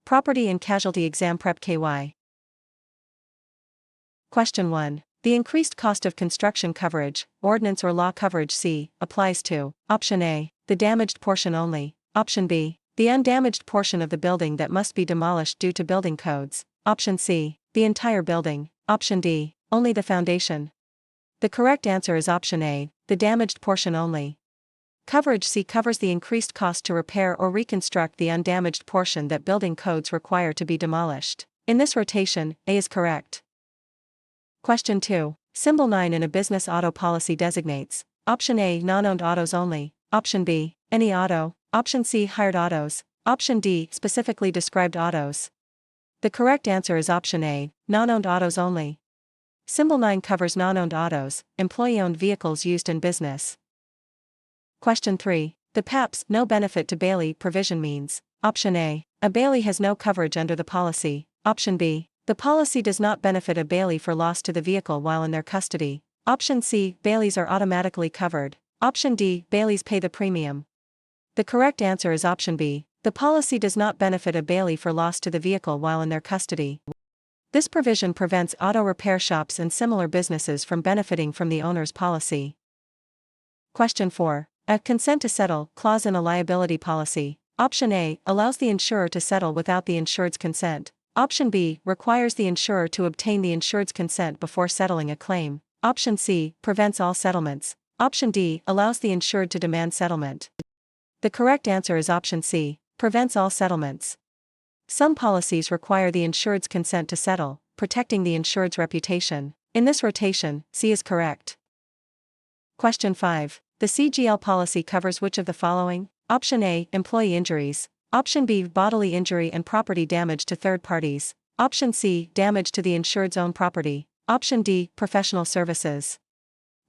Property and Casualty Exam Prep Ky. Question 1. The increased cost of construction coverage, ordinance or law coverage C, applies to Option A, the damaged portion only, Option B, the undamaged portion of the building that must be demolished due to building codes, Option C, the entire building, Option D, only the foundation. The correct answer is Option A, the damaged portion only. Coverage C covers the increased cost to repair or reconstruct the undamaged portion that building codes require to be demolished. In this rotation, A is correct. Question 2. Symbol 9 in a business auto policy designates Option A, non-owned autos only, Option B, any auto, Option C, hired autos, Option D, specifically described autos. The correct answer is Option A, non-owned autos only. Symbol 9 covers non-owned autos, employee-owned vehicles used in business. Question 3. The PAP's no benefit to bailee provision means Option A, a bailee has no coverage under the policy, Option B, the policy does not benefit a bailee for loss to the vehicle while in their custody, Option C, bailees are automatically covered, Option D, bailees pay the premium. The correct answer is Option B, the policy does not benefit a bailee for loss to the vehicle while in their custody. This provision prevents auto repair shops and similar businesses from benefiting from the owner's policy. Question 4. A consent to settle clause in a liability policy. Option A allows the insurer to settle without the insured's consent. Option B requires the insurer to obtain the insured's consent before settling a claim. Option C prevents all settlements. Option D allows the insured to demand settlement. The correct answer is Option C, prevents all settlements. Some policies require the insured's consent to settle, protecting the insured's reputation. In this rotation, C is correct. Question 5. The CGL policy covers which of the following? Option A, employee injuries. Option B, bodily injury and property damage to third parties. Option C, damage to the insured's own property. Option D, professional services.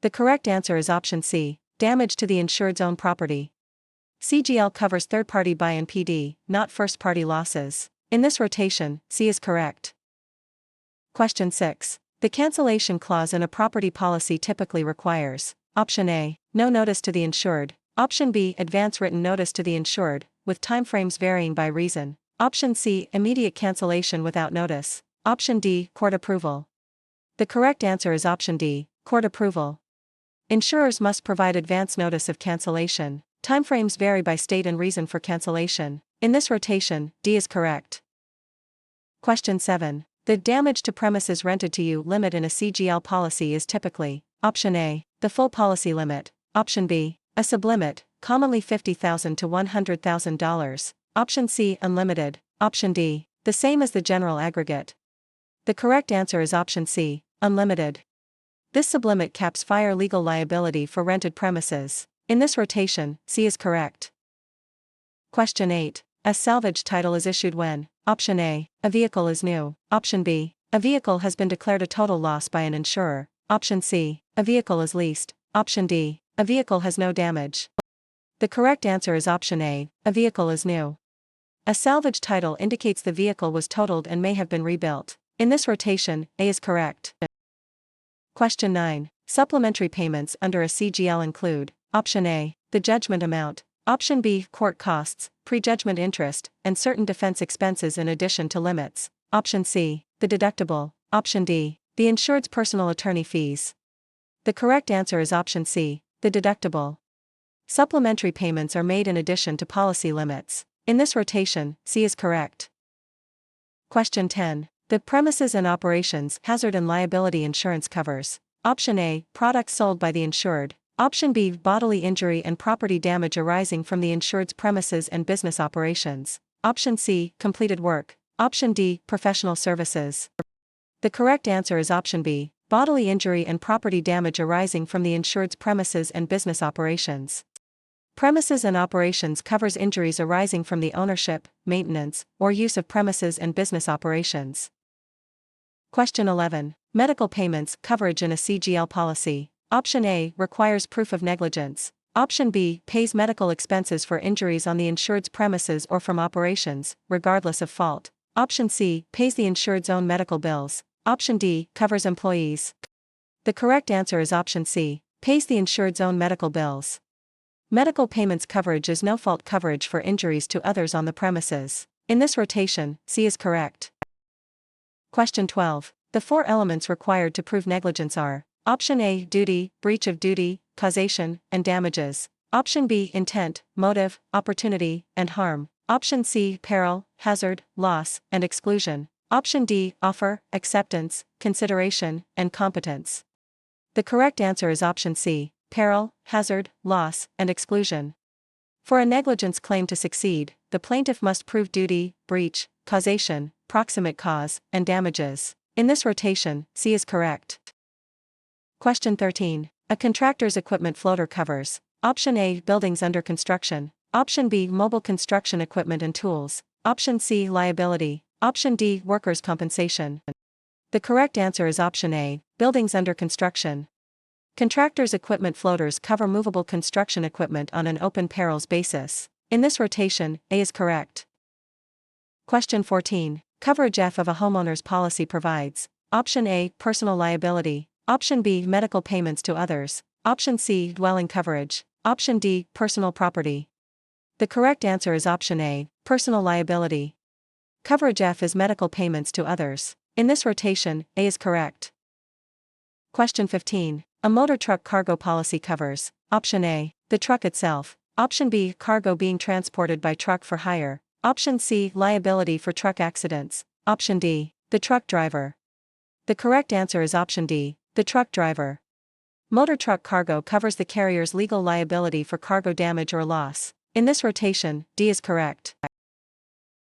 The correct answer is Option C, damage to the insured's own property. CGL covers third-party buy and PD, not first-party losses. In this rotation, C is correct. Question 6. The cancellation clause in a property policy typically requires Option A, no notice to the insured. Option B, advance written notice to the insured, with timeframes varying by reason. Option C, immediate cancellation without notice. Option D, court approval. The correct answer is Option D, court approval. Insurers must provide advance notice of cancellation. Timeframes vary by state and reason for cancellation. In this rotation, D is correct. Question 7. The damage to premises rented to you limit in a CGL policy is typically Option A, the full policy limit. Option B, a sublimit, commonly $50,000 to $100,000. Option C, unlimited. Option D, the same as the general aggregate. The correct answer is Option C, unlimited. This sublimit caps fire legal liability for rented premises. In this rotation, C is correct. Question 8. A salvage title is issued when Option A, a vehicle is new. Option B, a vehicle has been declared a total loss by an insurer. Option C, a vehicle is leased. Option D, a vehicle has no damage. The correct answer is Option A, a vehicle is new. A salvage title indicates the vehicle was totaled and may have been rebuilt. In this rotation, A is correct. Question 9. Supplementary payments under a CGL include Option A, the judgment amount. Option B, court costs, prejudgment interest, and certain defense expenses in addition to limits. Option C, the deductible. Option D, the insured's personal attorney fees. The correct answer is Option C, the deductible. Supplementary payments are made in addition to policy limits. In this rotation, C is correct. Question 10. The premises and operations hazard and liability insurance covers Option A, products sold by the insured. Option B, bodily injury and property damage arising from the insured's premises and business operations. Option C, completed work. Option D, professional services. The correct answer is Option B, bodily injury and property damage arising from the insured's premises and business operations. Premises and operations covers injuries arising from the ownership, maintenance, or use of premises and business operations. Question 11. Medical payments coverage in a CGL policy. Option A, requires proof of negligence. Option B, pays medical expenses for injuries on the insured's premises or from operations, regardless of fault. Option C, pays the insured's own medical bills. Option D, covers employees. The correct answer is Option C, pays the insured's own medical bills. Medical payments coverage is no-fault coverage for injuries to others on the premises. In this rotation, C is correct. Question 12. The four elements required to prove negligence are: Option A, duty, breach of duty, causation, and damages. Option B, intent, motive, opportunity, and harm. Option C, peril, hazard, loss, and exclusion. Option D, offer, acceptance, consideration, and competence. The correct answer is option C, peril, hazard, loss, and exclusion. For a negligence claim to succeed, the plaintiff must prove duty, breach, causation, proximate cause, and damages. In this rotation, C is correct. Question 13. A contractor's equipment floater covers: Option A, buildings under construction. Option B, mobile construction equipment and tools. Option C, liability. Option D, workers' compensation. The correct answer is option A, buildings under construction. Contractors' equipment floaters cover movable construction equipment on an open perils basis. In this rotation, A is correct. Question 14. Coverage F of a homeowner's policy provides: Option A, personal liability. Option B, medical payments to others. Option C, dwelling coverage. Option D, personal property. The correct answer is option A, personal liability. Coverage F is medical payments to others. In this rotation, A is correct. Question 15. A motor truck cargo policy covers: Option A, the truck itself. Option B, cargo being transported by truck for hire. Option C, liability for truck accidents. Option D, the truck driver. The correct answer is option D, the truck driver. Motor truck cargo covers the carrier's legal liability for cargo damage or loss. In this rotation, D is correct.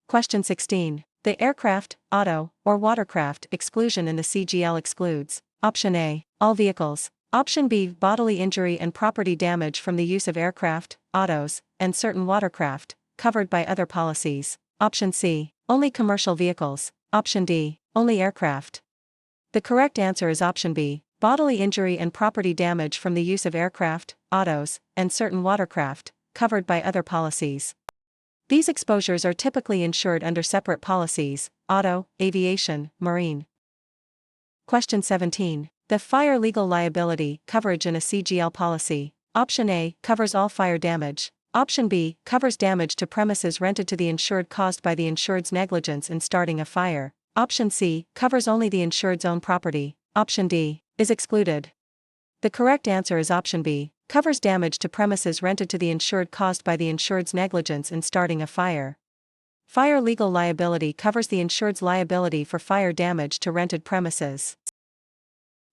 Question 16. The aircraft, auto, or watercraft exclusion in the CGL excludes: Option A, all vehicles. Option B, bodily injury and property damage from the use of aircraft, autos, and certain watercraft, covered by other policies. Option C, only commercial vehicles. Option D, only aircraft. The correct answer is option B, bodily injury and property damage from the use of aircraft, autos, and certain watercraft, covered by other policies. These exposures are typically insured under separate policies: auto, aviation, marine. Question 17. The fire legal liability coverage in a CGL policy: Option A, covers all fire damage. Option B, covers damage to premises rented to the insured caused by the insured's negligence in starting a fire. Option C, covers only the insured's own property. Option D, is excluded. The correct answer is option B, covers damage to premises rented to the insured caused by the insured's negligence in starting a fire. Fire legal liability covers the insured's liability for fire damage to rented premises.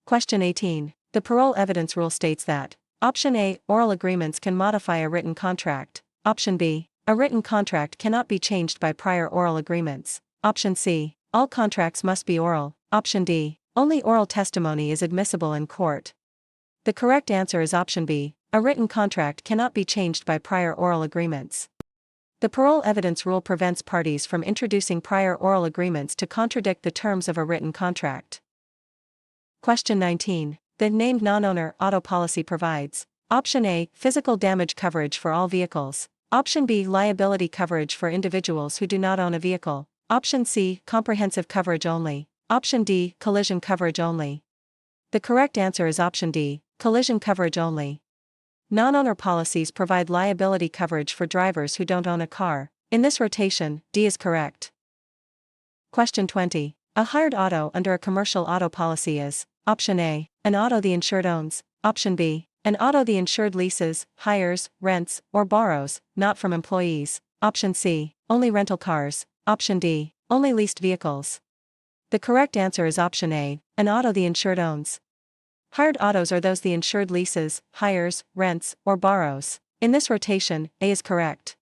Question 18. The parole evidence rule states that: Option A, oral agreements can modify a written contract. Option B, a written contract cannot be changed by prior oral agreements. Option C, all contracts must be oral. Option D, only oral testimony is admissible in court. The correct answer is option B, a written contract cannot be changed by prior oral agreements. The parole evidence rule prevents parties from introducing prior oral agreements to contradict the terms of a written contract. Question 19. The named non-owner auto policy provides: Option A, physical damage coverage for all vehicles. Option B, liability coverage for individuals who do not own a vehicle. Option C, comprehensive coverage only. Option D, collision coverage only. The correct answer is option D, collision coverage only. Non-owner policies provide liability coverage for drivers who don't own a car. In this rotation, D is correct. Question 20. A hired auto under a commercial auto policy is: Option A, an auto the insured owns. Option B, an auto the insured leases, hires, rents, or borrows, not from employees. Option C, only rental cars. Option D, only leased vehicles. The correct answer is option A, an auto the insured owns. Hired autos are those the insured leases, hires, rents, or borrows. In this rotation, A is correct.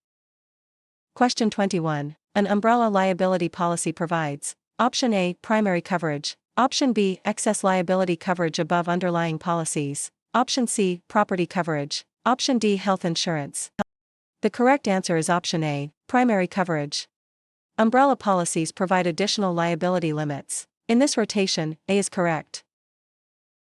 Question 21. An umbrella liability policy provides: Option A, primary coverage. Option B, excess liability coverage above underlying policies. Option C, property coverage. Option D, health insurance. The correct answer is option A, primary coverage. Umbrella policies provide additional liability limits. In this rotation, A is correct.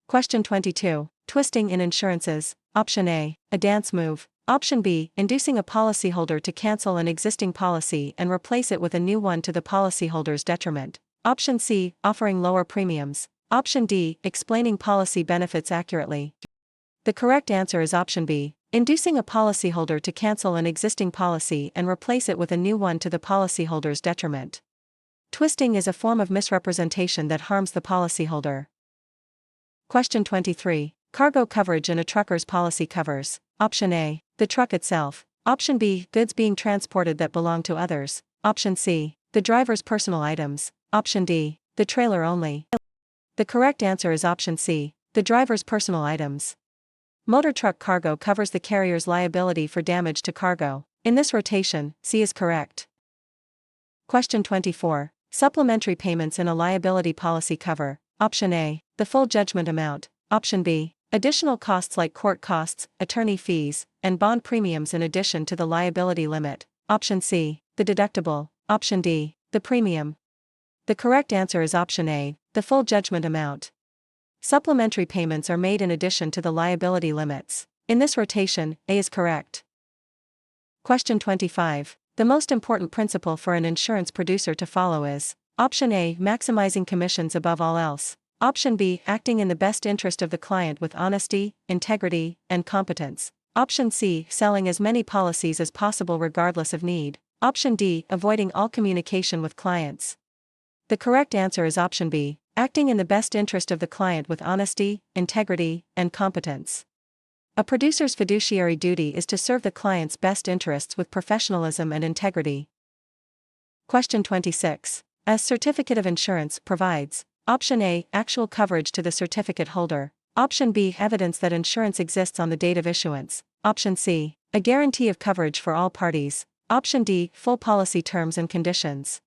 Question 22. Twisting in insurances: Option A, a dance move. Option B, inducing a policyholder to cancel an existing policy and replace it with a new one to the policyholder's detriment. Option C, offering lower premiums. Option D, explaining policy benefits accurately. The correct answer is option B, Inducing a policyholder to cancel an existing policy and replace it with a new one to the policyholder's detriment. Twisting is a form of misrepresentation that harms the policyholder. Question 23. Cargo coverage in a trucker's policy covers: Option A, the truck itself. Option B, goods being transported that belong to others. Option C, the driver's personal items. Option D, the trailer only. The correct answer is option C, the driver's personal items. Motor truck cargo covers the carrier's liability for damage to cargo. In this rotation, C is correct. Question 24. Supplementary payments in a liability policy cover: Option A, the full judgment amount. Option B, additional costs like court costs, attorney fees, and bond premiums in addition to the liability limit. Option C, the deductible. Option D, the premium. The correct answer is option A, the full judgment amount. Supplementary payments are made in addition to the liability limits. In this rotation, A is correct. Question 25. The most important principle for an insurance producer to follow is: Option A, maximizing commissions above all else. Option B, acting in the best interest of the client with honesty, integrity, and competence. Option C, selling as many policies as possible regardless of need. Option D, avoiding all communication with clients. The correct answer is option B, acting in the best interest of the client with honesty, integrity, and competence. A producer's fiduciary duty is to serve the client's best interests with professionalism and integrity. Question 26. A certificate of insurance provides: Option A, actual coverage to the certificate holder. Option B, evidence that insurance exists on the date of issuance. Option C, a guarantee of coverage for all parties. Option D, full policy terms and conditions.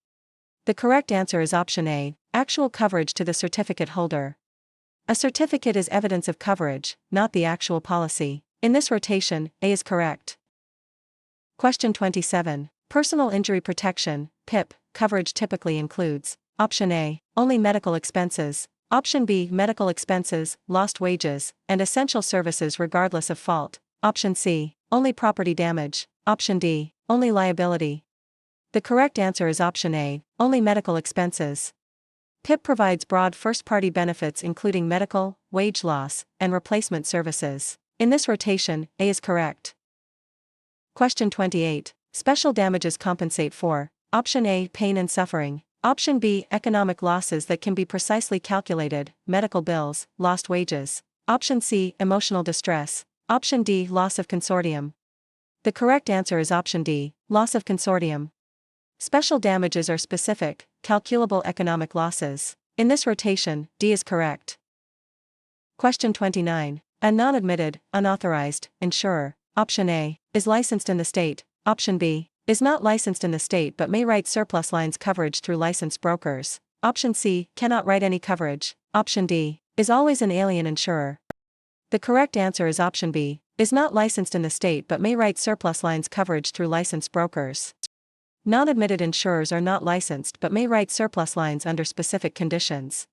The correct answer is option A, actual coverage to the certificate holder. A certificate is evidence of coverage, not the actual policy. In this rotation, A is correct. Question 27. Personal injury protection, PIP, coverage typically includes: Option A, only medical expenses. Option B, medical expenses, lost wages, and essential services regardless of fault. Option C, only property damage. Option D, only liability. The correct answer is option A, only medical expenses. PIP provides broad first-party benefits including medical, wage loss, and replacement services. In this rotation, A is correct. Question 28. Special damages compensate for: Option A, pain and suffering. Option B, economic losses that can be precisely calculated, medical bills, lost wages. Option C, emotional distress. Option D, loss of consortium. The correct answer is option D, loss of consortium. Special damages are specific, calculable economic losses. In this rotation, D is correct. Question 29. A non-admitted, unauthorized insurer: Option A, is licensed in the state. Option B, is not licensed in the state but may write surplus lines coverage through licensed brokers. Option C, cannot write any coverage. Option D, is always an alien insurer. The correct answer is option B, is not licensed in the state but may write surplus lines coverage through licensed brokers. Non-admitted insurers are not licensed but may write surplus lines under specific conditions.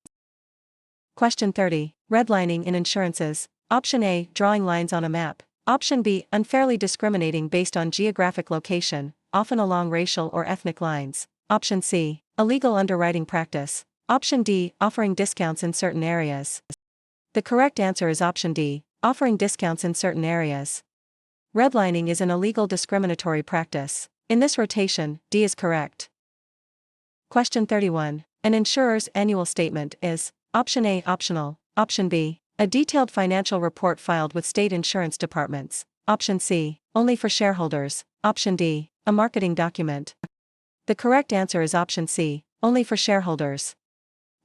Question 30. Redlining in insurances: Option A, drawing lines on a map. Option B, unfairly discriminating based on geographic location, often along racial or ethnic lines. Option C, illegal underwriting practice. Option D, offering discounts in certain areas. The correct answer is option D, offering discounts in certain areas. Redlining is an illegal discriminatory practice. In this rotation, D is correct. Question 31. An insurer's annual statement is: Option A, optional. Option B, a detailed financial report filed with state insurance departments. Option C, only for shareholders. Option D, a marketing document. The correct answer is option C, only for shareholders.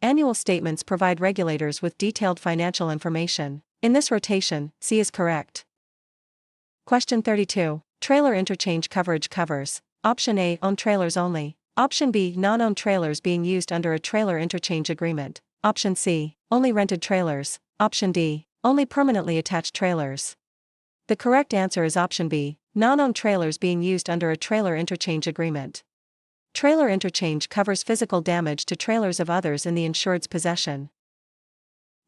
Annual statements provide regulators with detailed financial information. In this rotation, C is correct. Question 32. Trailer interchange coverage covers: Option A, owned trailers only. Option B, non-owned trailers being used under a trailer interchange agreement. Option C, only rented trailers. Option D, only permanently attached trailers. The correct answer is option B, non-owned trailers being used under a trailer interchange agreement. Trailer interchange covers physical damage to trailers of others in the insured's possession.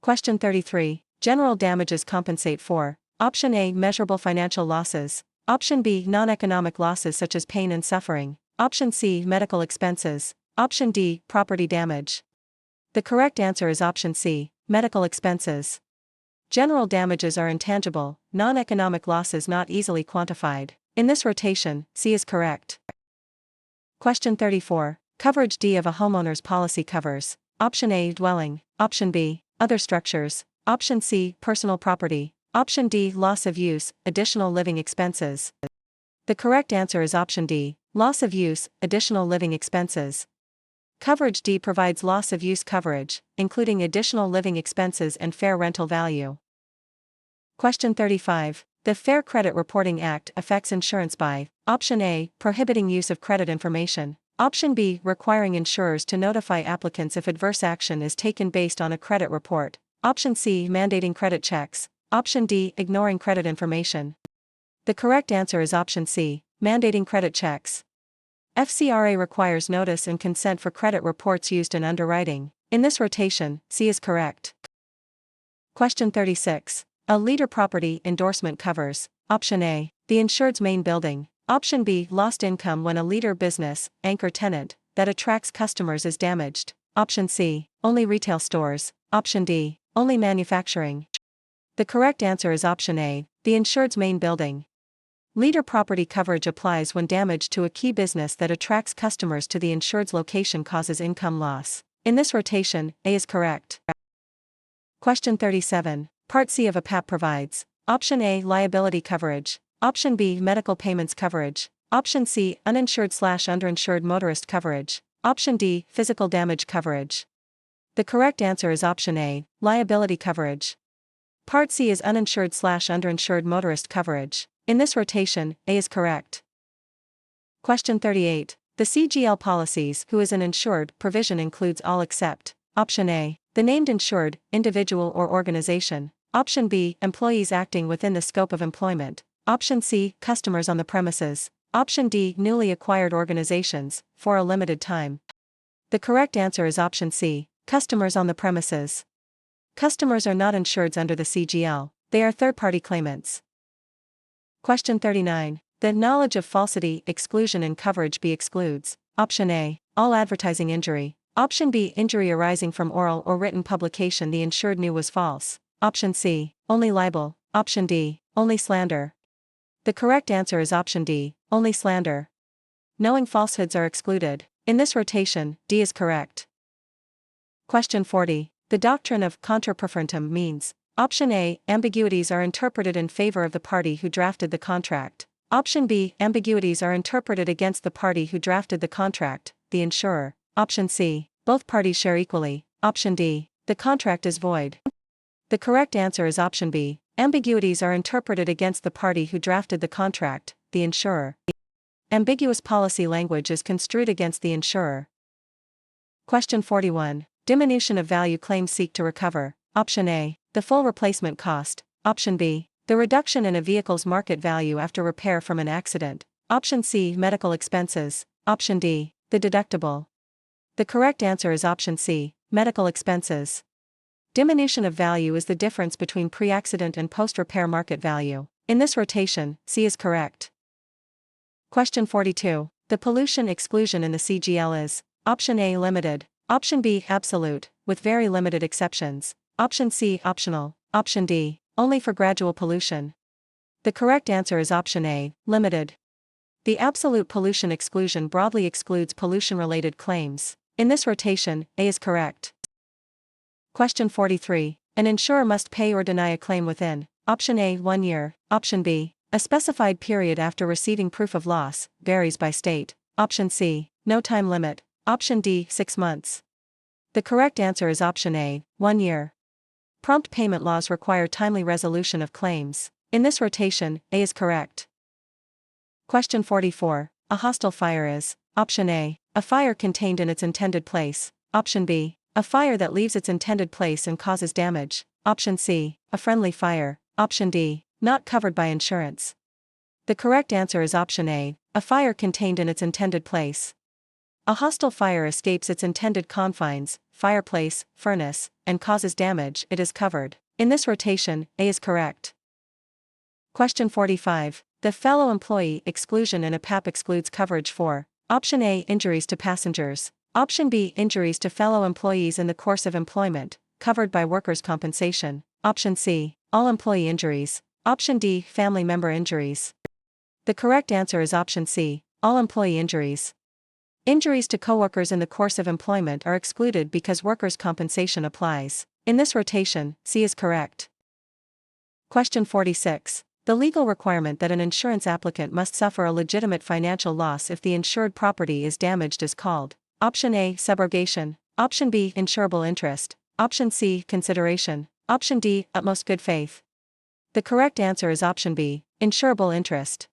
Question 33. General damages compensate for: Option A, measurable financial losses. Option B, non-economic losses such as pain and suffering. Option C, medical expenses. Option D, property damage. The correct answer is option C, medical expenses. General damages are intangible, non-economic losses not easily quantified. In this rotation, C is correct. Question 34. Coverage D of a homeowner's policy covers: Option A, dwelling; Option B, other structures; Option C, personal property; Option D, loss of use, additional living expenses. The correct answer is Option D, loss of use, additional living expenses. Coverage D provides loss of use coverage, including additional living expenses and fair rental value. Question 35. The Fair Credit Reporting Act affects insurance by: Option A, prohibiting use of credit information; Option B, requiring insurers to notify applicants if adverse action is taken based on a credit report; Option C, mandating credit checks; Option D, ignoring credit information. The correct answer is Option C, mandating credit checks. FCRA requires notice and consent for credit reports used in underwriting. In this rotation, C is correct. Question 36. A leader property endorsement covers: Option A, the insured's main building; Option B, lost income when a leader business, anchor tenant, that attracts customers is damaged; Option C, only retail stores; Option D, only manufacturing. The correct answer is Option A, the insured's main building. Leader property coverage applies when damage to a key business that attracts customers to the insured's location causes income loss. In this rotation, A is correct. Question 37. Part C of a PAP provides: Option A, liability coverage; Option B, medical payments coverage; Option C, uninsured/underinsured motorist coverage; Option D, physical damage coverage. The correct answer is Option A, liability coverage. Part C is uninsured/underinsured motorist coverage. In this rotation, A is correct. Question 38. The CGL policies who is an insured provision includes all except: Option A, the named insured, individual or organization; Option B, employees acting within the scope of employment; Option C, customers on the premises; Option D, newly acquired organizations, for a limited time. The correct answer is Option C, customers on the premises. Customers are not insureds under the CGL, they are third-party claimants. Question 39. The knowledge of falsity exclusion in coverage B excludes: Option A, all advertising injury; Option B, injury arising from oral or written publication the insured knew was false; Option C, only libel; Option D, only slander. The correct answer is Option D, only slander. Knowing falsehoods are excluded. In this rotation, D is correct. Question 40. The doctrine of contra preferentum means: Option A, ambiguities are interpreted in favor of the party who drafted the contract; Option B, ambiguities are interpreted against the party who drafted the contract, the insurer; Option C, both parties share equally; Option D, the contract is void. The correct answer is Option B, ambiguities are interpreted against the party who drafted the contract, the insurer. Ambiguous policy language is construed against the insurer. Question 41. Diminution of value claims seek to recover: Option A, the full replacement cost; Option B, the reduction in a vehicle's market value after repair from an accident; Option C, medical expenses; Option D, the deductible. The correct answer is Option C, medical expenses. Diminution of value is the difference between pre-accident and post-repair market value. In this rotation, C is correct. Question 42. The pollution exclusion in the CGL is: Option A, limited; Option B, absolute, with very limited exceptions; Option C, optional; Option D, only for gradual pollution. The correct answer is Option A, limited. The absolute pollution exclusion broadly excludes pollution-related claims. In this rotation, A is correct. Question 43. An insurer must pay or deny a claim within: Option A, 1 year; Option B, a specified period after receiving proof of loss, varies by state; Option C, no time limit; Option D, 6 months. The correct answer is Option A, 1 year. Prompt payment laws require timely resolution of claims. In this rotation, A is correct. Question 44. A hostile fire is: Option A, a fire contained in its intended place; Option B, a fire that leaves its intended place and causes damage; Option C, a friendly fire; Option D, not covered by insurance. The correct answer is Option A, a fire contained in its intended place. A hostile fire escapes its intended confines, fireplace, furnace, and causes damage, it is covered. In this rotation, A is correct. Question 45. The fellow employee exclusion in a PAP excludes coverage for: Option A, injuries to passengers; Option B, injuries to fellow employees in the course of employment, covered by workers' compensation; Option C, all employee injuries. Option D, family member injuries. The correct answer is option C, all employee injuries. Injuries to coworkers in the course of employment are excluded because workers' compensation applies. In this rotation, C is correct. Question 46. The legal requirement that an insurance applicant must suffer a legitimate financial loss if the insured property is damaged is called. Option A, subrogation. Option B, insurable interest. Option C, consideration. Option D, utmost good faith. The correct answer is option B, insurable interest.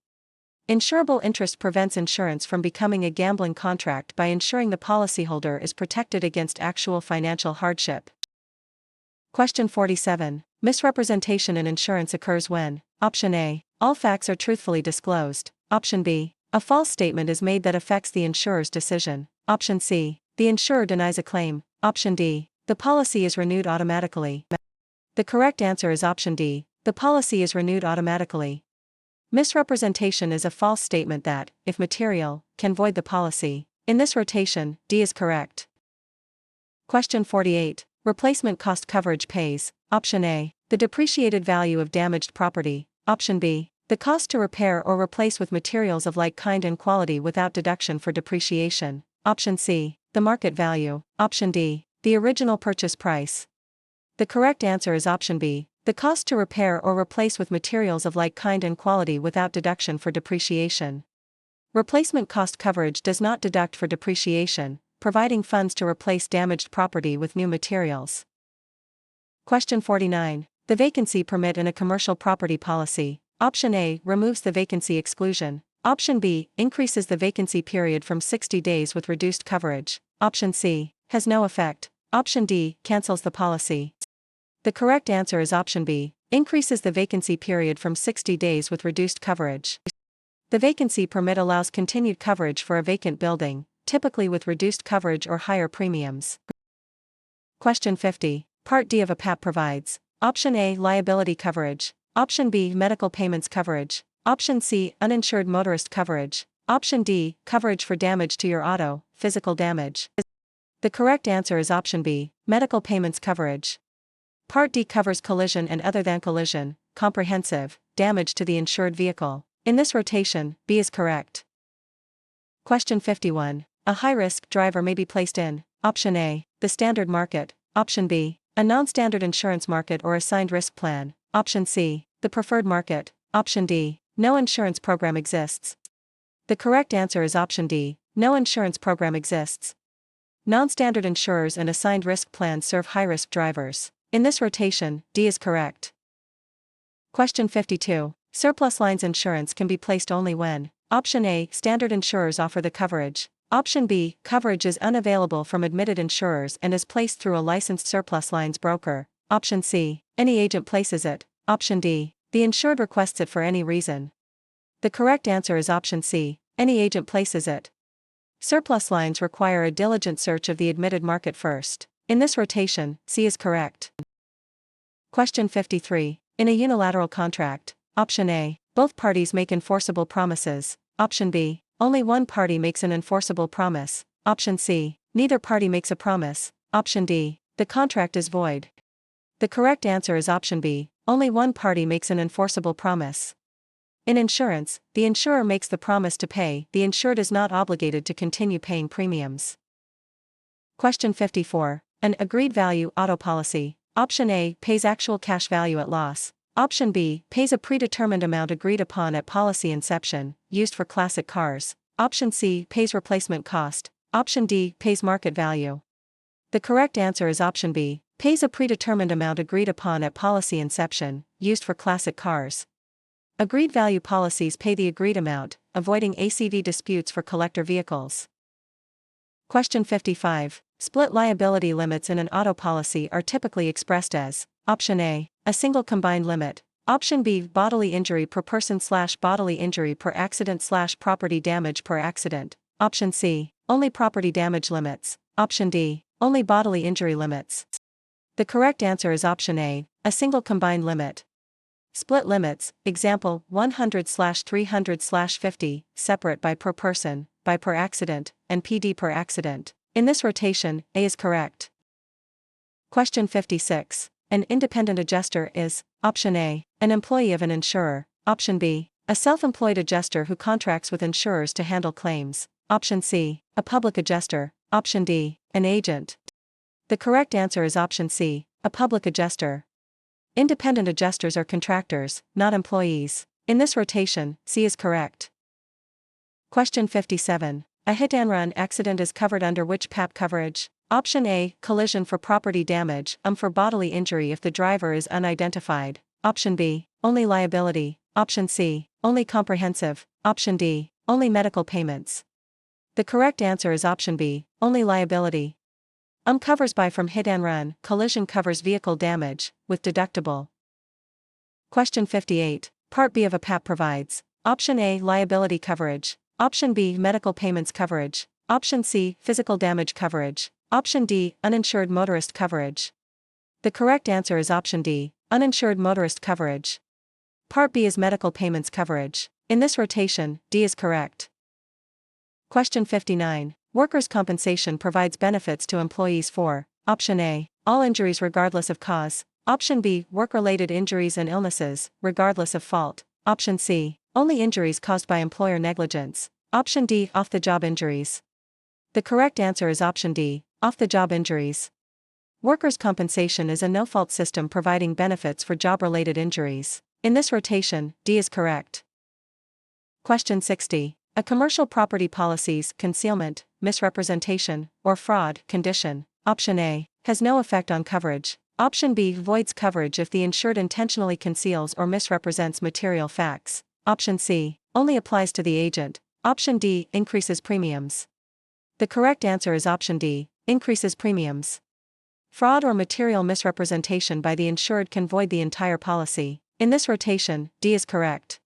Insurable interest prevents insurance from becoming a gambling contract by ensuring the policyholder is protected against actual financial hardship. Question 47. Misrepresentation in insurance occurs when: Option A, all facts are truthfully disclosed. Option B, a false statement is made that affects the insurer's decision. Option C, the insurer denies a claim. Option D, the policy is renewed automatically. The correct answer is option D, the policy is renewed automatically. Misrepresentation is a false statement that, if material, can void the policy. In this rotation, D is correct. Question 48. Replacement cost coverage pays. Option A, the depreciated value of damaged property. Option B, the cost to repair or replace with materials of like kind and quality without deduction for depreciation. Option C, the market value. Option D, the original purchase price. The correct answer is option B, the cost to repair or replace with materials of like kind and quality without deduction for depreciation. Replacement cost coverage does not deduct for depreciation, providing funds to replace damaged property with new materials. Question 49. The vacancy permit in a commercial property policy. Option A, removes the vacancy exclusion. Option B, increases the vacancy period from 60 days with reduced coverage. Option C, has no effect. Option D, cancels the policy. The correct answer is option B, increases the vacancy period from 60 days with reduced coverage. The vacancy permit allows continued coverage for a vacant building, typically with reduced coverage or higher premiums. Question 50. Part D of a PAP provides: Option A, liability coverage. Option B, medical payments coverage. Option C, uninsured motorist coverage. Option D, coverage for damage to your auto, physical damage. The correct answer is option B, medical payments coverage. Part D covers collision and other than collision, comprehensive, damage to the insured vehicle. In this rotation, B is correct. Question 51. A high-risk driver may be placed in: Option A, the standard market. Option B, a non-standard insurance market or assigned risk plan. Option C, the preferred market. Option D, no insurance program exists. The correct answer is option D, no insurance program exists. Non-standard insurers and assigned risk plans serve high-risk drivers. In this rotation, D is correct. Question 52. Surplus lines insurance can be placed only when: Option A, standard insurers offer the coverage. Option B, coverage is unavailable from admitted insurers and is placed through a licensed surplus lines broker. Option C, any agent places it. Option D, the insured requests it for any reason. The correct answer is option C, any agent places it. Surplus lines require a diligent search of the admitted market first. In this rotation, C is correct. Question 53. In a unilateral contract: Option A, both parties make enforceable promises. Option B, only one party makes an enforceable promise. Option C, neither party makes a promise. Option D, the contract is void. The correct answer is option B, only one party makes an enforceable promise. In insurance, the insurer makes the promise to pay, the insured is not obligated to continue paying premiums. Question 54. An agreed value auto policy. Option A, pays actual cash value at loss. Option B, pays a predetermined amount agreed upon at policy inception, used for classic cars. Option C, pays replacement cost. Option D, pays market value. The correct answer is option B, pays a predetermined amount agreed upon at policy inception, used for classic cars. Agreed value policies pay the agreed amount, avoiding ACV disputes for collector vehicles. Question 55. Split liability limits in an auto policy are typically expressed as: Option A, a single combined limit. Option B, bodily injury per person / bodily injury per accident / property damage per accident. Option C, only property damage limits. Option D, only bodily injury limits. The correct answer is option A, a single combined limit. Split limits, example, 100/300/50, separate by per person, by per accident, and PD per accident. In this rotation, A is correct. Question 56. An independent adjuster is, option A, an employee of an insurer, option B, a self-employed adjuster who contracts with insurers to handle claims, option C, a public adjuster, option D, an agent. The correct answer is option C, a public adjuster. Independent adjusters are contractors, not employees. In this rotation, C is correct. Question 57. A hit-and-run accident is covered under which PAP coverage? Option A, collision for property damage, for bodily injury if the driver is unidentified. Option B, only liability. Option C, only comprehensive. Option D, only medical payments. The correct answer is option B, only liability. Covers by from hit and run, collision covers vehicle damage, with deductible. Question 58. Part B of a PAP provides, option A, liability coverage, option B, medical payments coverage, option C, physical damage coverage, option D, uninsured motorist coverage. The correct answer is option D, uninsured motorist coverage. Part B is medical payments coverage. In this rotation, D is correct. Question 59. Workers' compensation provides benefits to employees for, option A, all injuries regardless of cause, option B, work-related injuries and illnesses, regardless of fault, option C, only injuries caused by employer negligence, option D, off-the-job injuries. The correct answer is option D, off-the-job injuries. Workers' compensation is a no-fault system providing benefits for job-related injuries. In this rotation, D is correct. Question 60. A commercial property policy's concealment, misrepresentation, or fraud condition, option A, has no effect on coverage, option B, voids coverage if the insured intentionally conceals or misrepresents material facts, option C, only applies to the agent, option D, increases premiums. The correct answer is option D, increases premiums. Fraud or material misrepresentation by the insured can void the entire policy. In this rotation, D is correct.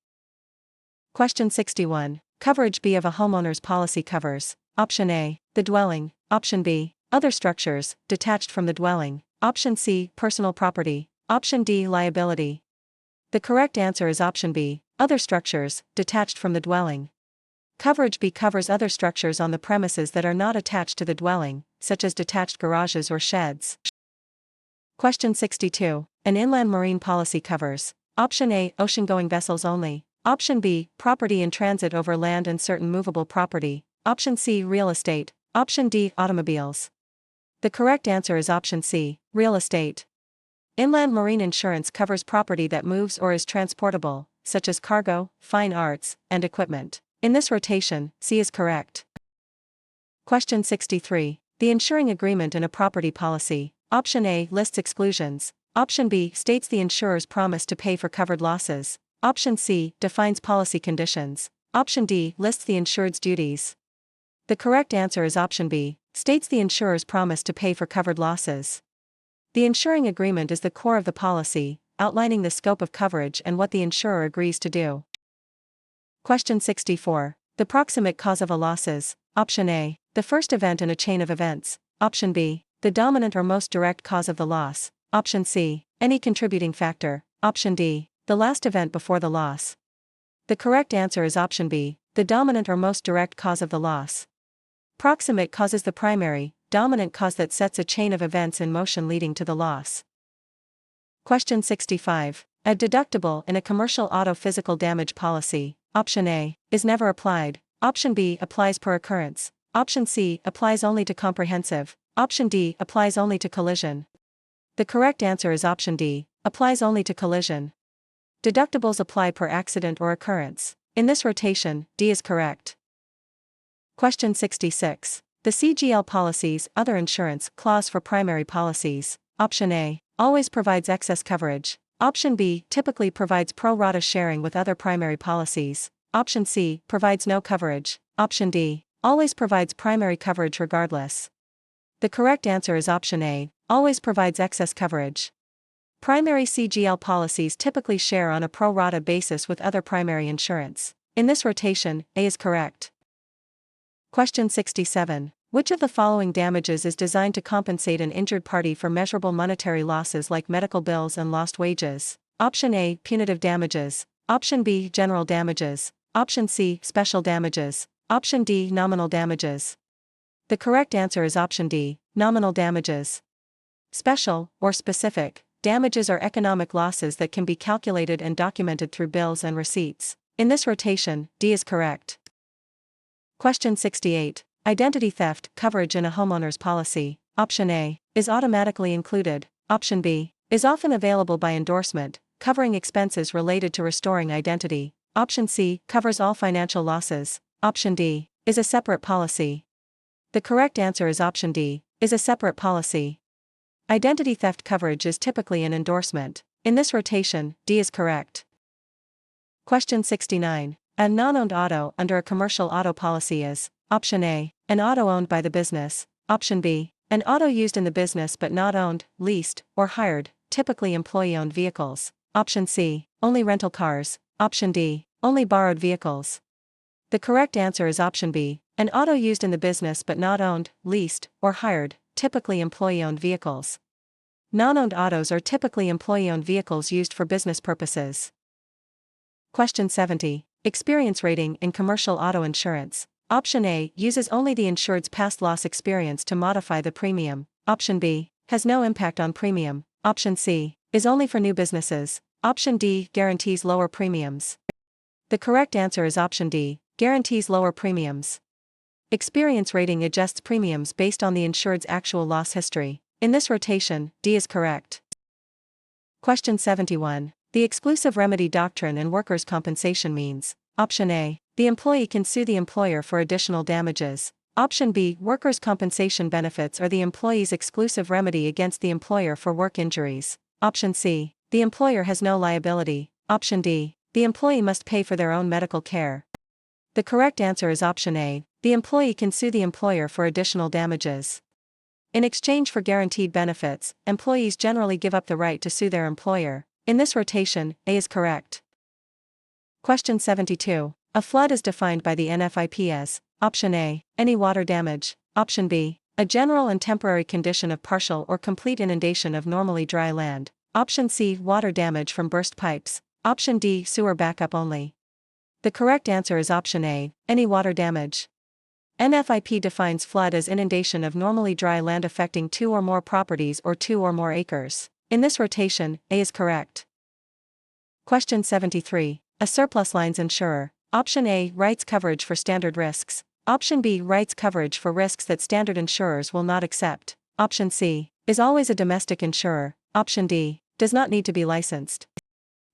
Question 61. Coverage B of a homeowner's policy covers, option A, the dwelling, option B, other structures, detached from the dwelling, option C, personal property, option D, liability. The correct answer is option B, other structures, detached from the dwelling. Coverage B covers other structures on the premises that are not attached to the dwelling, such as detached garages or sheds. Question 62. An inland marine policy covers, option A, ocean-going vessels only, option B, property in transit over land and certain movable property, option C, real estate, option D, automobiles. The correct answer is option C, real estate. Inland marine insurance covers property that moves or is transportable, such as cargo, fine arts, and equipment. In this rotation, C is correct. Question 63. The insuring agreement in a property policy, option A, lists exclusions, option B, states the insurer's promise to pay for covered losses, option C, defines policy conditions, option D, lists the insured's duties. The correct answer is option B, states the insurer's promise to pay for covered losses. The insuring agreement is the core of the policy, outlining the scope of coverage and what the insurer agrees to do. Question 64. The proximate cause of a loss is, option A, the first event in a chain of events, option B, the dominant or most direct cause of the loss, option C, any contributing factor, option D, the last event before the loss. The correct answer is option B, the dominant or most direct cause of the loss. Proximate cause is the primary, dominant cause that sets a chain of events in motion leading to the loss. Question 65. A deductible in a commercial auto physical damage policy, option A, is never applied, option B, applies per occurrence, option C, applies only to comprehensive, option D, applies only to collision. The correct answer is option D, applies only to collision. Deductibles apply per accident or occurrence. In this rotation, D is correct. Question 66. The CGL policy's other insurance clause for primary policies, option A, always provides excess coverage, option B, typically provides pro rata sharing with other primary policies, option C, provides no coverage, option D, always provides primary coverage regardless. The correct answer is option A, always provides excess coverage. Primary CGL policies typically share on a pro rata basis with other primary insurance. In this rotation, A is correct. Question 67. Which of the following damages is designed to compensate an injured party for measurable monetary losses like medical bills and lost wages? Option A, punitive damages, option B, general damages, option C, special damages, option D, nominal damages. The correct answer is option D, nominal damages. Special, or specific, damages are economic losses that can be calculated and documented through bills and receipts. In this rotation, D is correct. Question 68. Identity theft coverage in a homeowner's policy. Option A is automatically included. Option B is often available by endorsement, covering expenses related to restoring identity. Option C covers all financial losses. Option D is a separate policy. The correct answer is option D, is a separate policy. Identity theft coverage is typically an endorsement. In this rotation, D is correct. Question 69. A non-owned auto under a commercial auto policy is: Option A, an auto owned by the business. Option B, an auto used in the business but not owned, leased, or hired, typically employee-owned vehicles. Option C, only rental cars. Option D, only borrowed vehicles. The correct answer is option B, an auto used in the business but not owned, leased, or hired, typically employee-owned vehicles. Non-owned autos are typically employee-owned vehicles used for business purposes. Question 70. Experience rating in commercial auto insurance. Option A uses only the insured's past loss experience to modify the premium. Option B has no impact on premium. Option C is only for new businesses. Option D guarantees lower premiums. The correct answer is option D, guarantees lower premiums. Experience rating adjusts premiums based on the insured's actual loss history. In this rotation, D is correct. Question 71. The exclusive remedy doctrine in workers' compensation means: Option A, the employee can sue the employer for additional damages. Option B, workers' compensation benefits are the employee's exclusive remedy against the employer for work injuries. Option C, the employer has no liability. Option D, the employee must pay for their own medical care. The correct answer is option A, the employee can sue the employer for additional damages. In exchange for guaranteed benefits, employees generally give up the right to sue their employer. In this rotation, A is correct. Question 72. A flood is defined by the NFIP as: Option A, any water damage. Option B, a general and temporary condition of partial or complete inundation of normally dry land. Option C, water damage from burst pipes. Option D, sewer backup only. The correct answer is option A, any water damage. NFIP defines flood as inundation of normally dry land affecting 2 or more properties or 2 or more acres. In this rotation, A is correct. Question 73. A surplus lines insurer. Option A writes coverage for standard risks. Option B writes coverage for risks that standard insurers will not accept. Option C is always a domestic insurer. Option D does not need to be licensed.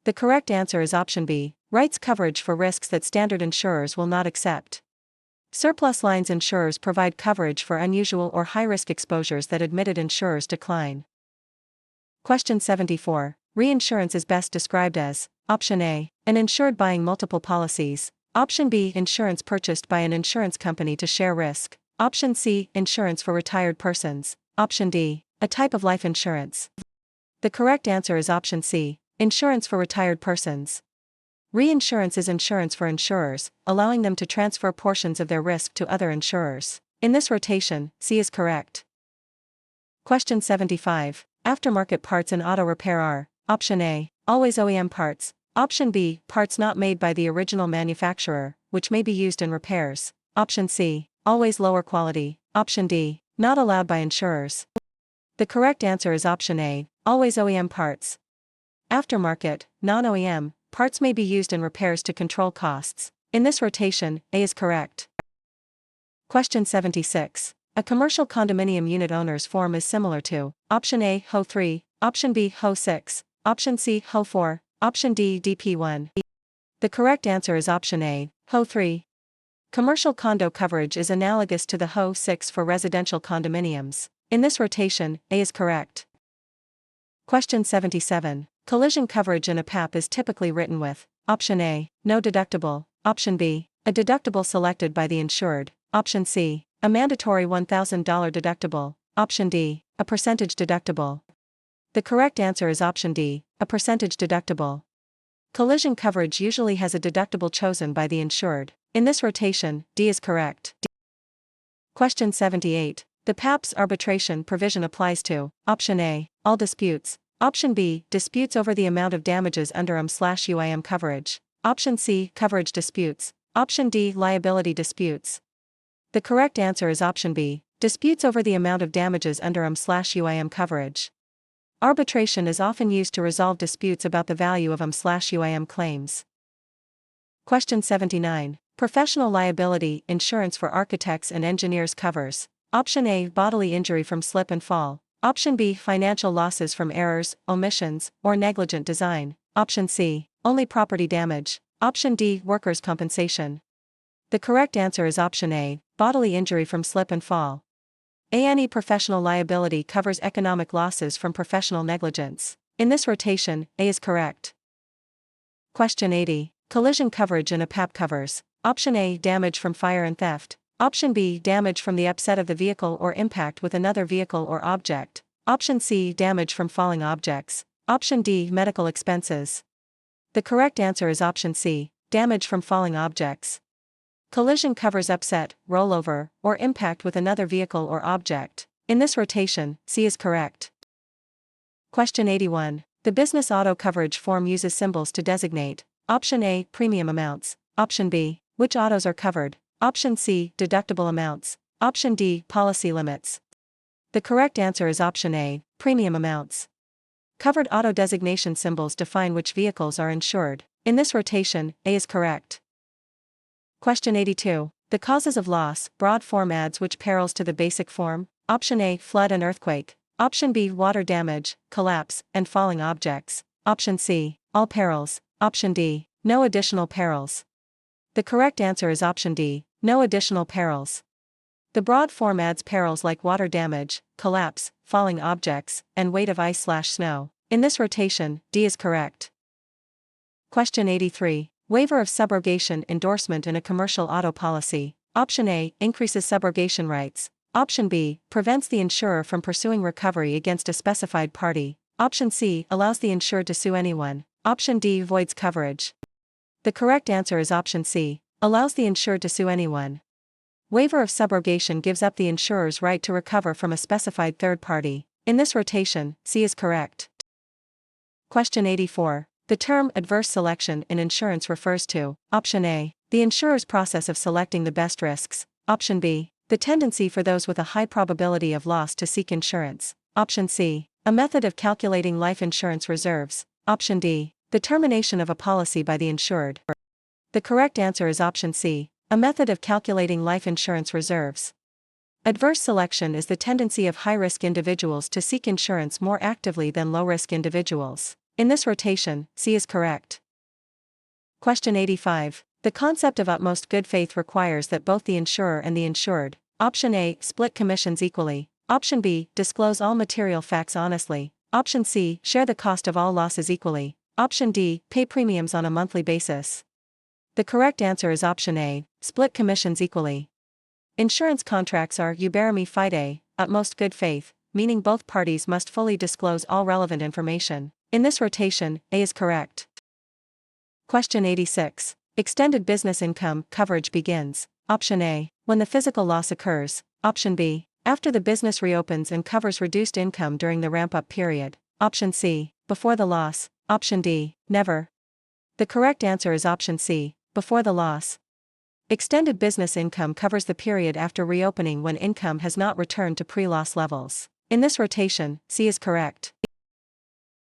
The correct answer is option B, writes coverage for risks that standard insurers will not accept. Surplus lines insurers provide coverage for unusual or high-risk exposures that admitted insurers decline. Question 74. Reinsurance is best described as: Option A, an insured buying multiple policies. Option B, insurance purchased by an insurance company to share risk. Option C, insurance for retired persons. Option D, a type of life insurance. The correct answer is option C, insurance for retired persons. Reinsurance is insurance for insurers, allowing them to transfer portions of their risk to other insurers. In this rotation, C is correct. Question 75. Aftermarket parts in auto repair are: Option A, always OEM parts. Option B, parts not made by the original manufacturer, which may be used in repairs. Option C, always lower quality. Option D, not allowed by insurers. The correct answer is option A, always OEM parts. Aftermarket, non-OEM, parts may be used in repairs to control costs. In this rotation, A is correct. Question 76. A commercial condominium unit owner's form is similar to: Option A, HO3, Option B, HO6, Option C, HO4, Option D, DP1. The correct answer is option A, HO3. Commercial condo coverage is analogous to the HO6 for residential condominiums. In this rotation, A is correct. Question 77. Collision coverage in a PAP is typically written with: Option A, no deductible. Option B, a deductible selected by the insured. Option C, a mandatory $1,000 deductible. Option D, a percentage deductible. The correct answer is option D, a percentage deductible. Collision coverage usually has a deductible chosen by the insured. In this rotation, D is correct. Question 78. The PAP's arbitration provision applies to: Option A, all disputes. Option B, disputes over the amount of damages under UM/UIM coverage. Option C, coverage disputes. Option D, liability disputes. The correct answer is option B, disputes over the amount of damages under UM/UIM coverage. Arbitration is often used to resolve disputes about the value of UIM claims. Question 79. Professional liability insurance for architects and engineers covers. Option A. Bodily injury from slip and fall. Option B. Financial losses from errors, omissions, or negligent design. Option C. Only property damage. Option D. Workers' compensation. The correct answer is option A. Bodily injury from slip and fall. Any professional liability covers economic losses from professional negligence. In this rotation, A is correct. Question 80. Collision coverage in a PAP covers. Option A. Damage from fire and theft. Option B. Damage from the upset of the vehicle or impact with another vehicle or object. Option C. Damage from falling objects. Option D. Medical expenses. The correct answer is option C. Damage from falling objects. Collision covers upset, rollover, or impact with another vehicle or object. In this rotation, C is correct. Question 81. The business auto coverage form uses symbols to designate. Option A. Premium amounts. Option B. Which autos are covered. Option C. Deductible amounts. Option D. Policy limits. The correct answer is option A. Premium amounts. Covered auto designation symbols define which vehicles are insured. In this rotation, A is correct. Question 82. The causes of loss, broad form adds which perils to the basic form? Option A. Flood and earthquake. Option B. Water damage, collapse, and falling objects. Option C. All perils. Option D. No additional perils. The correct answer is option D. No additional perils. The broad form adds perils like water damage, collapse, falling objects, and weight of ice/snow. In this rotation, D is correct. Question 83. Waiver of subrogation endorsement in a commercial auto policy. Option A. Increases subrogation rights. Option B. Prevents the insurer from pursuing recovery against a specified party. Option C. Allows the insured to sue anyone. Option D. Voids coverage. The correct answer is option C. Allows the insured to sue anyone. Waiver of subrogation gives up the insurer's right to recover from a specified third party. In this rotation, C is correct. Question 84. The term adverse selection in insurance refers to. Option A. The insurer's process of selecting the best risks. Option B. The tendency for those with a high probability of loss to seek insurance. Option C. A method of calculating life insurance reserves. Option D. The termination of a policy by the insured. The correct answer is option C. A method of calculating life insurance reserves. Adverse selection is the tendency of high-risk individuals to seek insurance more actively than low-risk individuals. In this rotation, C is correct. Question 85. The concept of utmost good faith requires that both the insurer and the insured. Option A. Split commissions equally. Option B. Disclose all material facts honestly. Option C. Share the cost of all losses equally. Option D. Pay premiums on a monthly basis. The correct answer is option A. Split commissions equally. Insurance contracts are uberami fide, utmost good faith, meaning both parties must fully disclose all relevant information. In this rotation, A is correct. Question 86. Extended business income coverage begins. Option A. When the physical loss occurs. Option B. After the business reopens and covers reduced income during the ramp-up period. Option C. Before the loss. Option D. Never. The correct answer is option C. Before the loss. Extended business income covers the period after reopening when income has not returned to pre-loss levels. In this rotation, C is correct.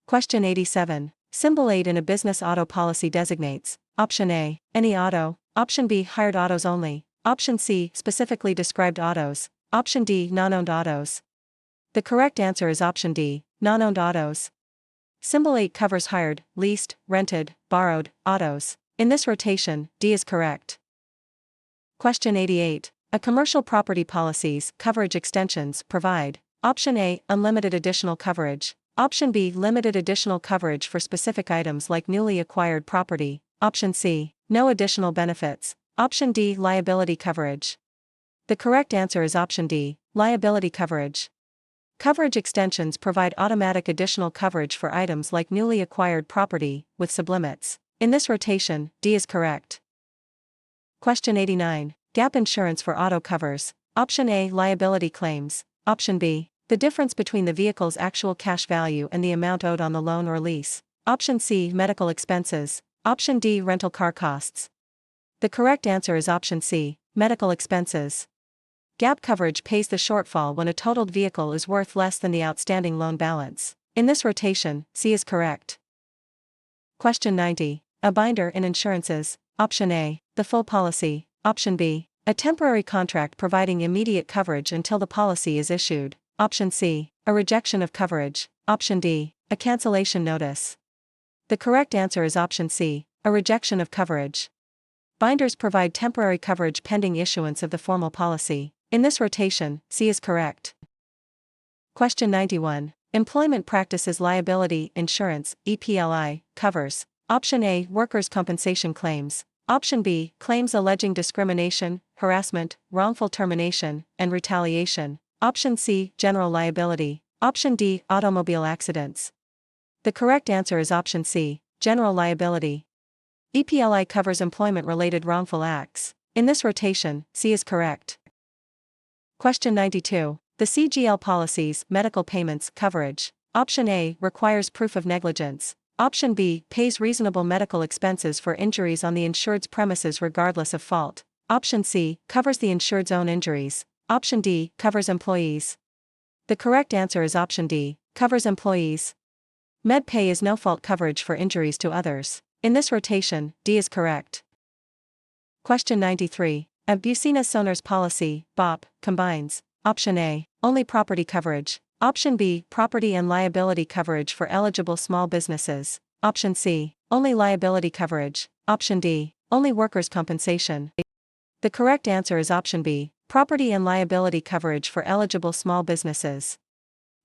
Question 87. Symbol 8 in a business auto policy designates. Option A. Any auto. Option B. Hired autos only. Option C. Specifically described autos. Option D. Non-owned autos. The correct answer is option D. Non-owned autos. Symbol 8 covers hired, leased, rented, borrowed, autos. In this rotation, D is correct. Question 88. A commercial property policy's coverage extensions provide. Option A. Unlimited additional coverage. Option B. Limited additional coverage for specific items like newly acquired property. Option C. No additional benefits. Option D. Liability coverage. The correct answer is option D. Liability coverage. Coverage extensions provide automatic additional coverage for items like newly acquired property, with sublimits. In this rotation, D is correct. Question 89. Gap insurance for auto covers. Option A. Liability claims. Option B. The difference between the vehicle's actual cash value and the amount owed on the loan or lease. Option C. Medical expenses. Option D. Rental car costs. The correct answer is option C. Medical expenses. Gap coverage pays the shortfall when a totaled vehicle is worth less than the outstanding loan balance. In this rotation, C is correct. Question 90. A binder in insurances. Option A, the full policy. Option B, a temporary contract providing immediate coverage until the policy is issued. Option C, a rejection of coverage. Option D, a cancellation notice. The correct answer is option C, a rejection of coverage. Binders provide temporary coverage pending issuance of the formal policy. In this rotation, C is correct. Question 91. Employment Practices Liability Insurance, EPLI, covers. Option A, workers' compensation claims. Option B, claims alleging discrimination, harassment, wrongful termination, and retaliation. Option C, general liability. Option D, automobile accidents. The correct answer is option C, general liability. EPLI covers employment-related wrongful acts. In this rotation, C is correct. Question 92. The CGL policies, medical payments, coverage. Option A, requires proof of negligence. Option B, pays reasonable medical expenses for injuries on the insured's premises regardless of fault. Option C, covers the insured's own injuries. Option D, covers employees. The correct answer is option D, covers employees. MedPay is no-fault coverage for injuries to others. In this rotation, D is correct. Question 93. A Business Owner's Policy, BOP, combines. Option A, only property coverage. Option B, property and liability coverage for eligible small businesses. Option C, only liability coverage. Option D, only workers' compensation. The correct answer is option B, property and liability coverage for eligible small businesses.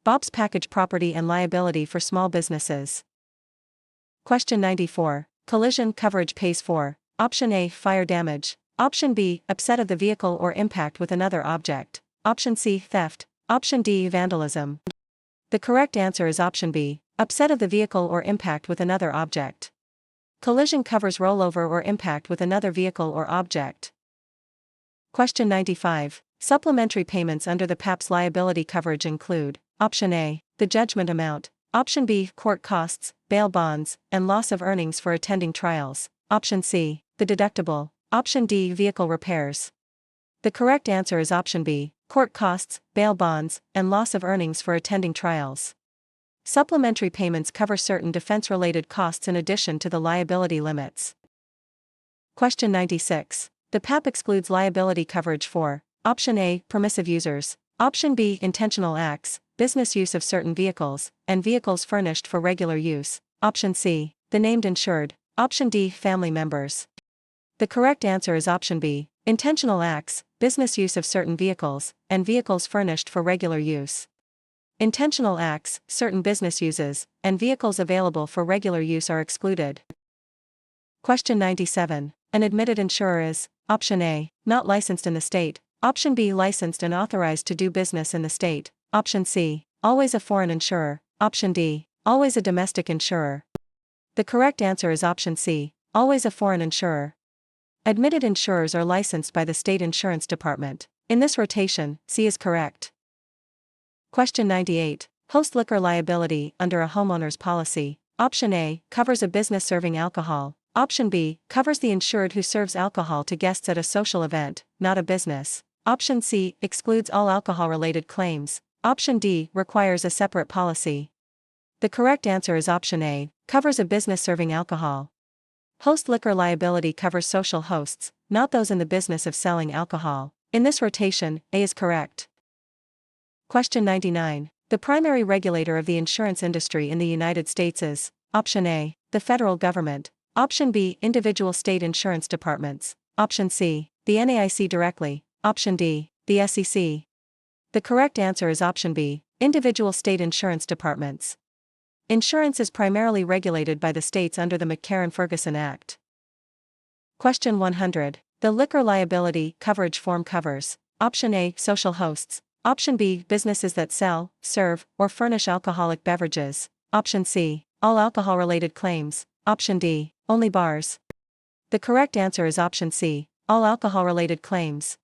BOPs package property and liability for small businesses. Question 94. Collision coverage pays for. Option A, fire damage. Option B, upset of the vehicle or impact with another object. Option C, theft. Option D, vandalism. The correct answer is option B, upset of the vehicle or impact with another object. Collision covers rollover or impact with another vehicle or object. Question 95. Supplementary payments under the PAP's liability coverage include. Option A, the judgment amount. Option B, court costs, bail bonds, and loss of earnings for attending trials. Option C, the deductible. Option D, vehicle repairs. The correct answer is option B, court costs, bail bonds, and loss of earnings for attending trials. Supplementary payments cover certain defense-related costs in addition to the liability limits. Question 96. The PAP excludes liability coverage for. Option A, permissive users. Option B, intentional acts, business use of certain vehicles, and vehicles furnished for regular use. Option C, the named insured. Option D, family members. The correct answer is option B, intentional acts, business use of certain vehicles, and vehicles furnished for regular use. Intentional acts, certain business uses, and vehicles available for regular use are excluded. Question 97. An admitted insurer is. Option A, not licensed in the state. Option B, licensed and authorized to do business in the state. Option C, always a foreign insurer. Option D, always a domestic insurer. The correct answer is option C, always a foreign insurer. Admitted insurers are licensed by the state insurance department. In this rotation, C is correct. Question 98. Host liquor liability under a homeowner's policy. Option A, covers a business serving alcohol. Option B, covers the insured who serves alcohol to guests at a social event, not a business. Option C, excludes all alcohol-related claims. Option D, requires a separate policy. The correct answer is option A, covers a business serving alcohol. Host liquor liability covers social hosts, not those in the business of selling alcohol. In this rotation, A is correct. Question 99. The primary regulator of the insurance industry in the United States is. Option A, the federal government. Option B, individual state insurance departments. Option C, the NAIC directly. Option D, the SEC. The correct answer is option B, individual state insurance departments. Insurance is primarily regulated by the states under the McCarran-Ferguson Act. Question 100. The liquor liability coverage form covers. Option A, social hosts. Option B, businesses that sell, serve, or furnish alcoholic beverages. Option C, all alcohol-related claims. Option D, only bars. The correct answer is option C, all alcohol-related claims.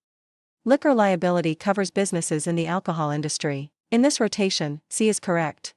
Liquor liability covers businesses in the alcohol industry. In this rotation, C is correct.